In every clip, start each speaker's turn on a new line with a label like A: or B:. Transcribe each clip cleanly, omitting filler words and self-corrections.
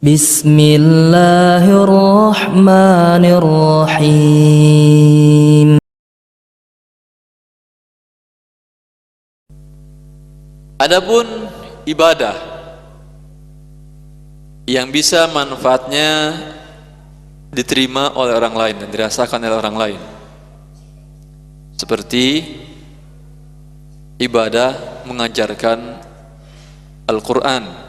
A: Bismillahirrahmanirrahim.
B: Adapun ibadah yang bisa manfaatnya diterima oleh orang lain dan dirasakan oleh orang lain, seperti ibadah mengajarkan Al-Quran.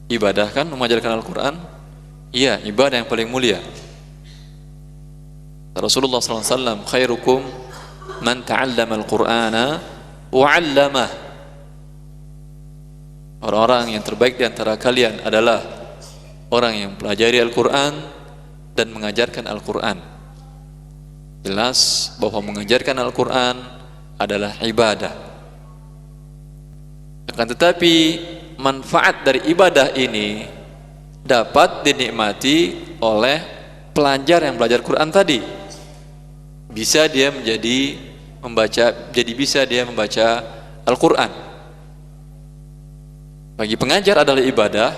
B: Ibadah kan mengajarkan Al-Quran? Iya, ibadah yang paling mulia. Rasulullah SAW, khairukum man ta'allama Al-Qur'ana wa'allamah. Orang-orang yang terbaik di antara kalian adalah orang yang pelajari Al-Quran dan mengajarkan Al-Quran. Jelas bahwa mengajarkan Al-Quran adalah ibadah. Akan tetapi manfaat dari ibadah ini dapat dinikmati oleh pelajar yang belajar Quran tadi. Bisa dia bisa dia membaca Al-Quran. Bagi pengajar adalah ibadah,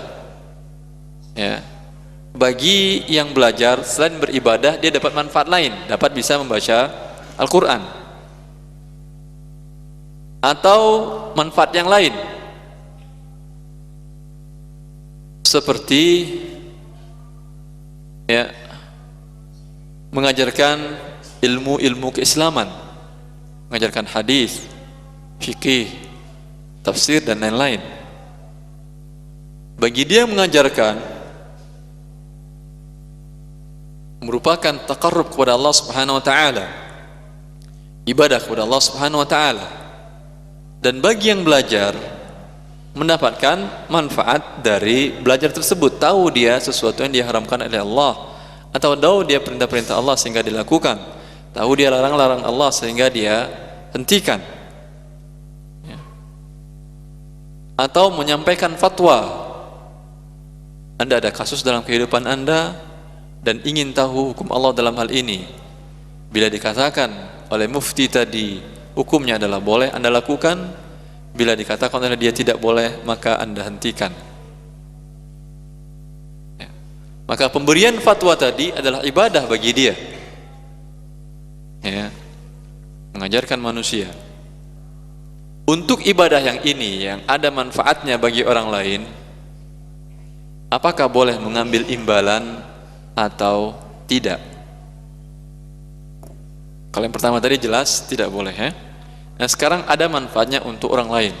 B: ya. Bagi yang belajar selain beribadah, dia dapat manfaat lain, dapat bisa membaca Al-Quran atau manfaat yang lain, seperti ya, mengajarkan ilmu-ilmu keislaman, mengajarkan hadis, fikih, tafsir dan lain-lain. Bagi dia mengajarkan merupakan taqarrub kepada Allah Subhanahu wa taala, ibadah kepada Allah Subhanahu wa taala. Dan bagi yang belajar mendapatkan manfaat dari belajar tersebut, tahu dia sesuatu yang diharamkan oleh Allah, atau tahu dia perintah-perintah Allah sehingga dilakukan, tahu dia larang-larang Allah sehingga dia hentikan, ya. Atau menyampaikan fatwa. Anda ada kasus dalam kehidupan Anda dan ingin tahu hukum Allah dalam hal ini. Bila dikatakan oleh mufti tadi hukumnya adalah boleh, Anda lakukan. Bila dikatakan oleh dia tidak boleh, maka Anda hentikan, ya. Maka pemberian fatwa tadi adalah ibadah bagi dia, ya. Mengajarkan manusia. Untuk ibadah yang ini, yang ada manfaatnya bagi orang lain, apakah boleh mengambil imbalan atau tidak? Kalau yang pertama tadi jelas tidak boleh, ya. Nah, sekarang ada manfaatnya untuk orang lain.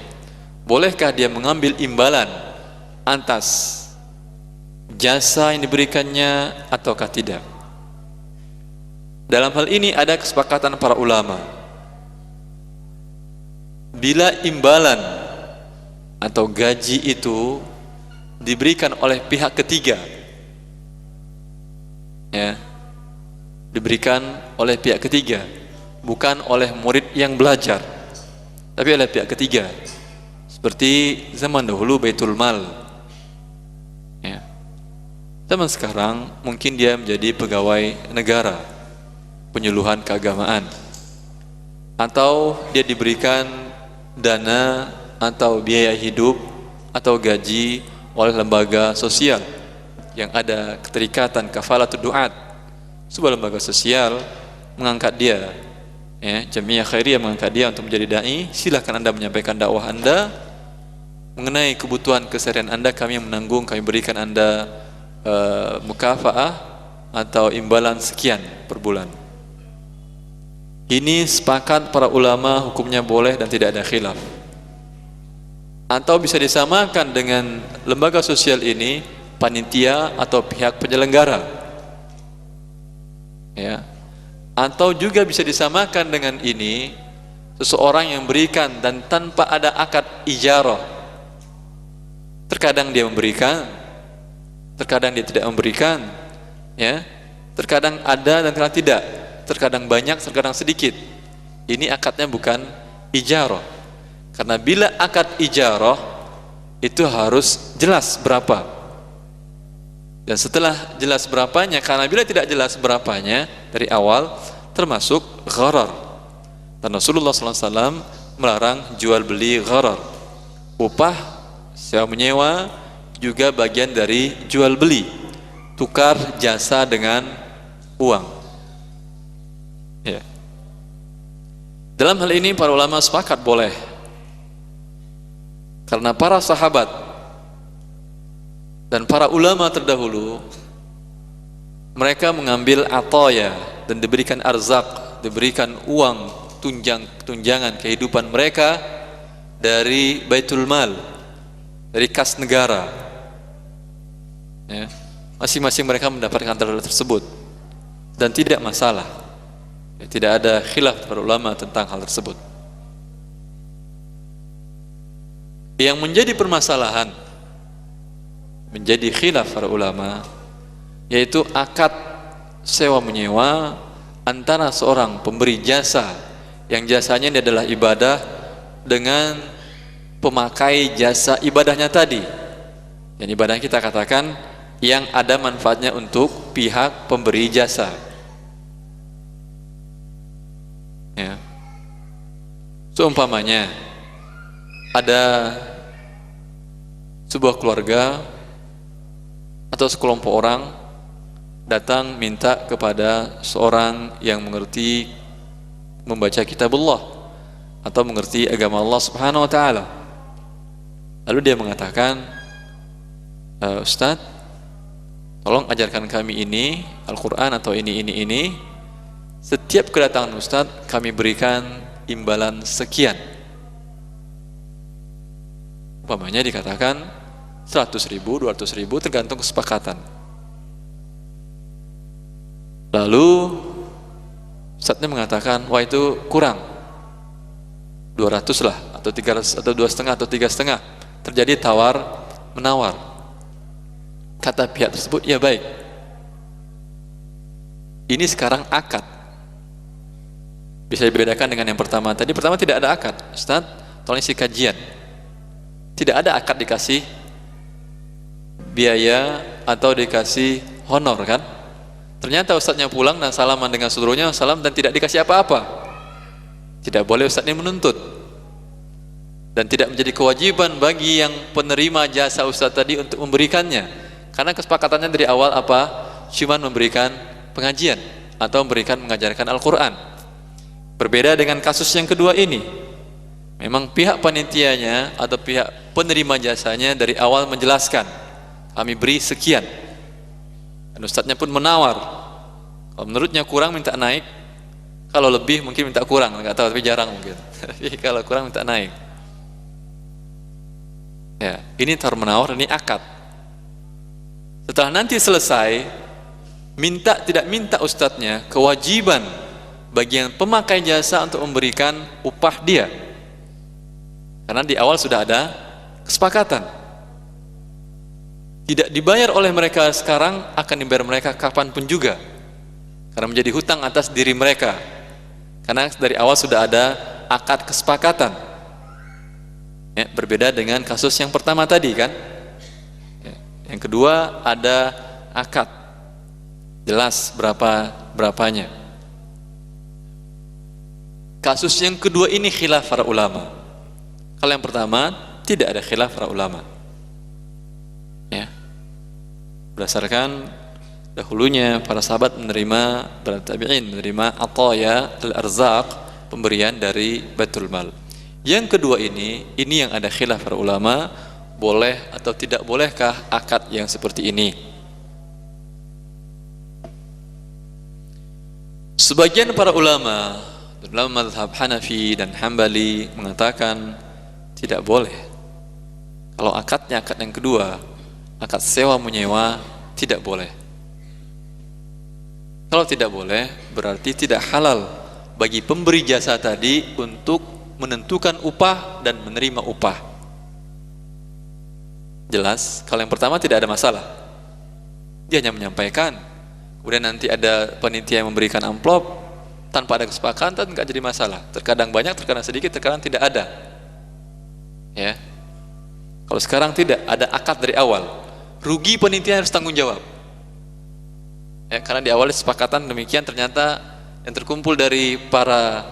B: Bolehkah dia mengambil imbalan atas jasa yang diberikannya ataukah tidak? Dalam hal ini ada kesepakatan para ulama. Bila imbalan atau gaji itu diberikan oleh pihak ketiga, ya, diberikan oleh pihak ketiga, bukan oleh murid yang belajar, tapi oleh pihak ketiga, seperti zaman dahulu Baitul Mal, ya. Zaman sekarang mungkin dia menjadi pegawai negara, penyuluhan keagamaan, atau dia diberikan dana atau biaya hidup atau gaji oleh lembaga sosial yang ada keterikatan kafalatud du'at, sebuah lembaga sosial mengangkat dia, ya, Jamiah Khairiyah mengangkat dia untuk menjadi dai. Silakan Anda menyampaikan dakwah Anda mengenai kebutuhan keseharian Anda, kami yang menanggung, kami berikan Anda mukafaah atau imbalan sekian per bulan. Ini sepakat para ulama hukumnya boleh dan tidak ada khilaf. Atau bisa disamakan dengan lembaga sosial ini panitia atau pihak penyelenggara, ya. Atau juga bisa disamakan dengan ini seseorang yang berikan dan tanpa ada akad ijarah. Terkadang dia memberikan, terkadang dia tidak memberikan, ya. Terkadang ada dan terkadang tidak, terkadang banyak, terkadang sedikit. Ini akadnya bukan ijarah. Karena bila akad ijarah itu harus jelas berapa. Dan setelah jelas berapanya, karena bila tidak jelas berapanya dari awal, termasuk gharar. Dan Rasulullah SAW melarang jual beli gharar. Upah sewa menyewa, juga bagian dari jual beli, tukar jasa dengan uang. Ya. Dalam hal ini para ulama sepakat boleh, karena para sahabat dan para ulama terdahulu mereka mengambil ataya dan diberikan arzak, diberikan uang, tunjangan kehidupan mereka dari baitul mal, dari kas negara. Ya. Masing-masing mereka mendapatkan hal tersebut dan tidak masalah. Ya, tidak ada khilaf para ulama tentang hal tersebut. Yang menjadi permasalahan, menjadi khilaf para ulama, yaitu akad sewa menyewa antara seorang pemberi jasa yang jasanya ini adalah ibadah dengan pemakai jasa ibadahnya tadi. Dan ibadah kita katakan yang ada manfaatnya untuk pihak pemberi jasa. Ya. Seumpamanya ada sebuah keluarga atau sekelompok orang datang minta kepada seorang yang mengerti membaca kitabullah atau mengerti agama Allah Subhanahu wa taala. Lalu dia mengatakan, Ustaz, tolong ajarkan kami ini Al-Quran atau ini. Setiap kedatangan Ustaz kami berikan imbalan sekian. Umpamanya dikatakan 100.000, 200.000 tergantung kesepakatan. Lalu Ustaznya mengatakan, wah itu kurang, 200 lah, atau 300, atau 2,5 atau 3,5. Terjadi tawar menawar. Kata pihak tersebut, ya baik, ini sekarang akad. Bisa dibedakan dengan yang pertama. Tadi pertama tidak ada akad. Ustaz, tolong isi kajian. Tidak ada akad dikasih biaya atau dikasih honor kan? Ternyata ustaznya pulang dan salaman dengan seluruhnya, salam, dan tidak dikasih apa-apa. Tidak boleh ustaznya menuntut. Dan tidak menjadi kewajiban bagi yang penerima jasa ustaz tadi untuk memberikannya. Karena kesepakatannya dari awal apa? Cuma memberikan pengajian atau memberikan mengajarkan Al-Quran. Berbeda dengan kasus yang kedua ini. Memang pihak panitianya atau pihak penerima jasanya dari awal menjelaskan, kami beri sekian. Dan ustadznya pun menawar. Kalau menurutnya kurang minta naik, kalau lebih mungkin minta kurang, nggak tahu, tapi jarang mungkin. Tapi kalau kurang minta naik. Ya, ini tawar menawar, ini akad. Setelah nanti selesai, tidak minta ustadznya, kewajiban bagi yang pemakai jasa untuk memberikan upah dia, karena di awal sudah ada kesepakatan. Tidak dibayar oleh mereka sekarang, akan dibayar mereka kapanpun juga, karena menjadi hutang atas diri mereka, karena dari awal sudah ada akad kesepakatan. Ya, berbeda dengan kasus yang pertama tadi kan. Ya, yang kedua ada akad, jelas berapanya. Kasus yang kedua ini khilaf para ulama. Kalau yang pertama tidak ada khilaf para ulama. Ya. Berdasarkan dahulunya para sahabat menerima, para tabi'in menerima ataya al-arzaq, pemberian dari baitul mal. Yang kedua ini yang ada khilaf para ulama, boleh atau tidak bolehkah akad yang seperti ini? Sebagian para ulama dalam mazhab Hanafi dan Hambali mengatakan tidak boleh. Kalau akadnya akad yang kedua, akad sewa menyewa, tidak boleh. Kalau tidak boleh, berarti tidak halal bagi pemberi jasa tadi untuk menentukan upah dan menerima upah. Jelas, kalau yang pertama tidak ada masalah. Dia hanya menyampaikan, kemudian nanti ada panitia yang memberikan amplop, tanpa ada kesepakatan nggak jadi masalah. Terkadang banyak, terkadang sedikit, terkadang tidak ada. Ya. Kalau sekarang tidak ada akad dari awal, rugi panitia harus tanggung jawab. Ya, karena di awal kesepakatan demikian, ternyata yang terkumpul dari para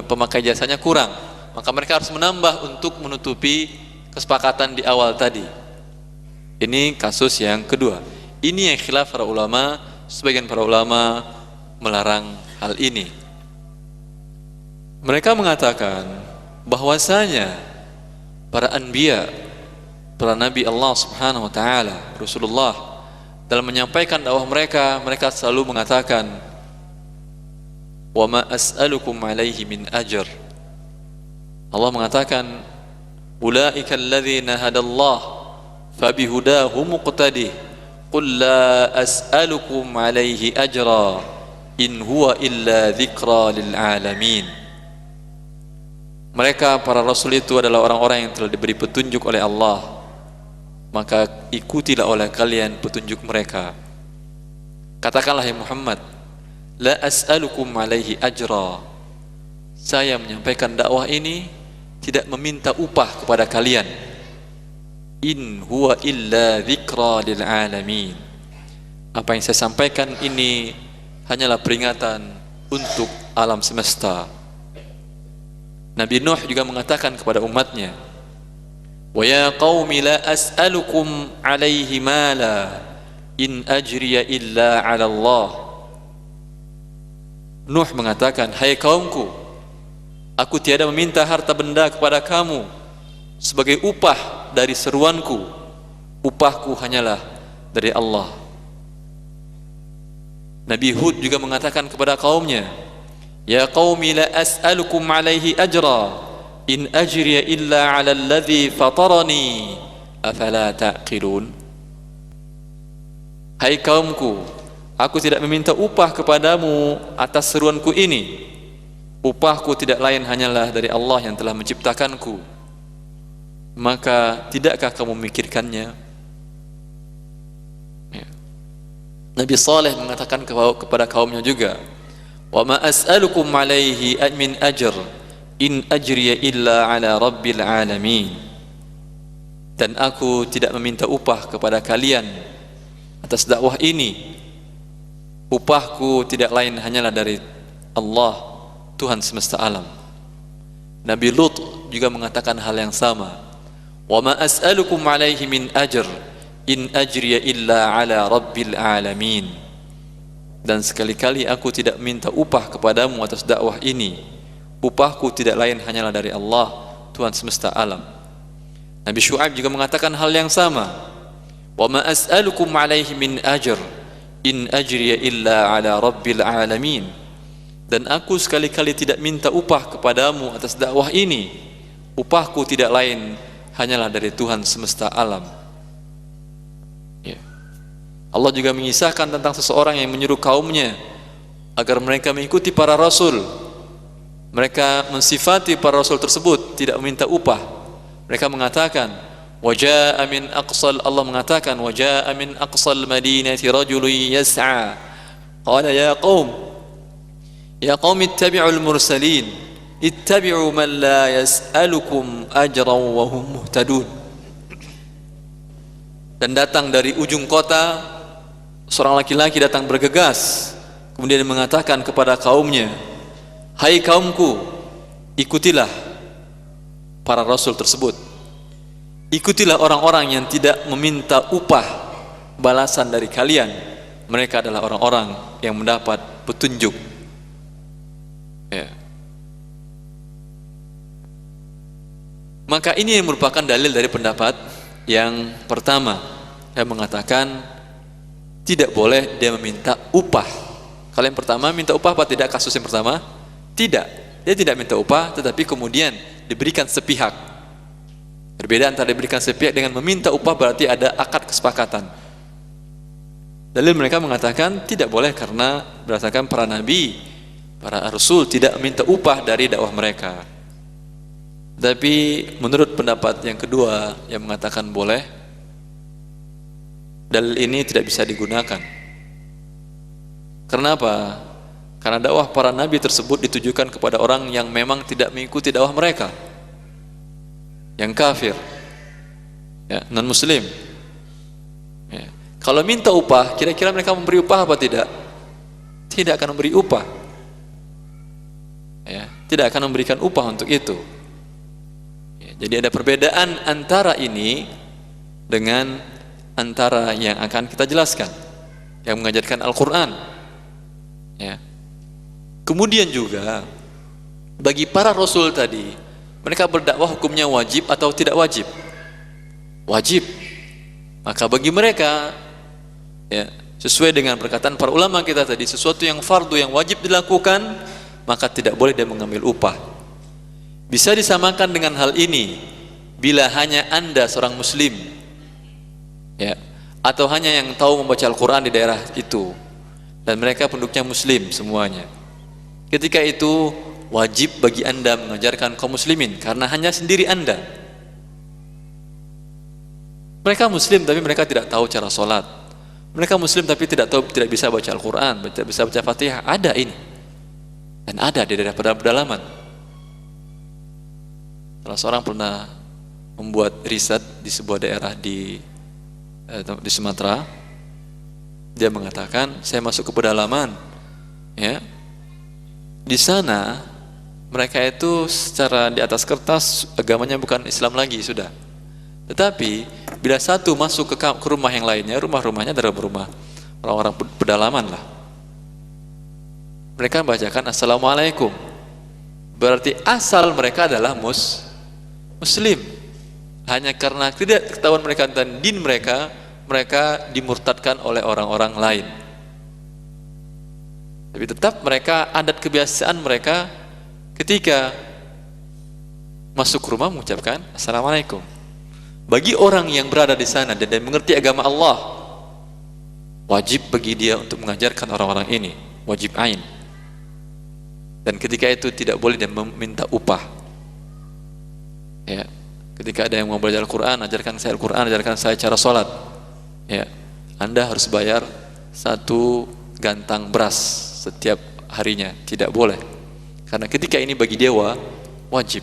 B: pemakai jasanya kurang, maka mereka harus menambah untuk menutupi kesepakatan di awal tadi. Ini kasus yang kedua. Ini yang khilaf para ulama. Sebagian para ulama melarang hal ini. Mereka mengatakan bahwasanya para anbiya, para nabi Allah Subhanahu wa taala, Rasulullah, dalam menyampaikan dakwah mereka, mereka selalu mengatakan, "Wa ma as'alukum 'alaihi min ajr." Allah mengatakan, "Ulaika alladzina hadallah fabihudahu muqtadih. Qul la as'alukum 'alaihi ajra in huwa illa dzikra lil 'alamin." Mereka para rasul itu adalah orang-orang yang telah diberi petunjuk oleh Allah, maka ikutilah oleh kalian petunjuk mereka. Katakanlah ya Muhammad, la as'alukum alaihi ajra. Saya menyampaikan dakwah ini tidak meminta upah kepada kalian. In huwa illa dzikra lil alamin. Apa yang saya sampaikan ini hanyalah peringatan untuk alam semesta. Nabi Nuh juga mengatakan kepada umatnya, wa ya qaumi la as'alukum alaihi mala in ajriya illa 'ala Allah. Nuh mengatakan, hai kaumku, aku tiada meminta harta benda kepada kamu sebagai upah dari seruanku. Upahku hanyalah dari Allah. Nabi Hud juga mengatakan kepada kaumnya, ya qaumi la as'alukum alaihi ajra in ajriya illa 'ala alladhi fatarani afala ta'qilun. Hai kaumku, aku tidak meminta upah kepadamu atas seruanku ini. Upahku tidak lain hanyalah dari Allah yang telah menciptakanku. Maka tidakkah kamu memikirkannya? Ya. Nabi Saleh mengatakan kepada kaumnya juga, wa ma as'alukum alaihi min ajr in ajriya illa ala rabbil alamin. Dan aku tidak meminta upah kepada kalian atas dakwah ini. Upahku tidak lain hanyalah dari Allah, Tuhan semesta alam. Nabi Lut juga mengatakan hal yang sama, wa ma as'alukum alaihi min ajr in ajriya illa ala rabbil alamin. Dan sekali-kali aku tidak minta upah kepadamu atas dakwah ini. Upahku tidak lain hanyalah dari Allah, Tuhan semesta alam. Nabi Syuaib juga mengatakan hal yang sama, wa ma as'alukum alaihi min ajr in ajriya illa ala rabbil alamin. Dan aku sekali-kali tidak minta upah kepadamu atas dakwah ini. Upahku tidak lain hanyalah dari Tuhan semesta alam. Allah juga mengisahkan tentang seseorang yang menyuruh kaumnya agar mereka mengikuti para rasul. Mereka mensifati para rasul tersebut tidak meminta upah. Mereka mengatakan, wajaa min aqsal, Allah mengatakan, wajaa min aqsal madinati rajulun yas'a. Qala ya qaum ittabi'ul mursalin ittabi'u man la yas'alukum ajran wa hum muhtadun. Dan datang dari ujung kota seorang laki-laki datang bergegas, kemudian mengatakan kepada kaumnya, hai kaumku, ikutilah para rasul tersebut. Ikutilah orang-orang yang tidak meminta upah balasan dari kalian. Mereka adalah orang-orang yang mendapat petunjuk. Ya. Maka ini merupakan dalil dari pendapat yang pertama, yang mengatakan tidak boleh dia meminta upah. Kalau yang pertama minta upah apa tidak, kasus yang pertama? Tidak, dia tidak minta upah, tetapi kemudian diberikan sepihak. Berbeda antara diberikan sepihak dengan meminta upah, berarti ada akad kesepakatan. Dalil mereka mengatakan tidak boleh karena berdasarkan para nabi, para rasul tidak meminta upah dari dakwah mereka. Tapi menurut pendapat yang kedua yang mengatakan boleh, dalil ini tidak bisa digunakan. Kenapa? Karena dakwah para nabi tersebut ditujukan kepada orang yang memang tidak mengikuti dakwah mereka, yang kafir, ya, non muslim. Ya. Kalau minta upah, kira-kira mereka memberi upah apa tidak? Tidak akan memberi upah. Ya, tidak akan memberikan upah untuk itu. Ya, jadi ada perbedaan antara ini dengan antara yang akan kita jelaskan, yang mengajarkan Al-Quran, ya. Kemudian juga bagi para rasul tadi, mereka berdakwah hukumnya wajib atau tidak wajib? Wajib. Maka bagi mereka, ya, sesuai dengan perkataan para ulama kita tadi, sesuatu yang fardu yang wajib dilakukan, maka tidak boleh dia mengambil upah. Bisa disamakan dengan hal ini bila hanya Anda seorang muslim, ya, atau hanya yang tahu membaca Al-Quran di daerah itu, dan mereka penduduknya muslim semuanya. Ketika itu wajib bagi Anda mengajarkan kaum muslimin, karena hanya sendiri Anda. Mereka muslim tapi mereka tidak tahu cara sholat. Mereka muslim tapi tidak bisa baca Al-Quran, tidak bisa baca Fatihah. Ada ini, dan ada di daerah pedalaman. Salah seorang pernah membuat riset di sebuah daerah di Sumatera. Dia mengatakan, saya masuk ke pedalaman, ya. Di sana mereka itu secara di atas kertas agamanya bukan Islam lagi sudah. Tetapi bila satu masuk ke rumah yang lainnya, rumah-rumahnya adalah rumah orang-orang pedalaman lah. Mereka membacakan Assalamualaikum. Berarti asal mereka adalah muslim. Hanya karena tidak ketahuan mereka tentang din mereka, mereka dimurtadkan oleh orang-orang lain. Tapi tetap mereka, adat kebiasaan mereka ketika masuk rumah mengucapkan Assalamualaikum. Bagi orang yang berada di sana dan mengerti agama Allah, wajib bagi dia untuk mengajarkan orang-orang ini, wajib ain. Dan ketika itu tidak boleh dia meminta upah. Ya, ketika ada yang mau belajar Al-Quran, ajarkan saya Al-Quran, ajarkan saya cara sholat. Ya, Anda harus bayar 1 gantang beras setiap harinya, tidak boleh. Karena ketika ini bagi dewa wajib.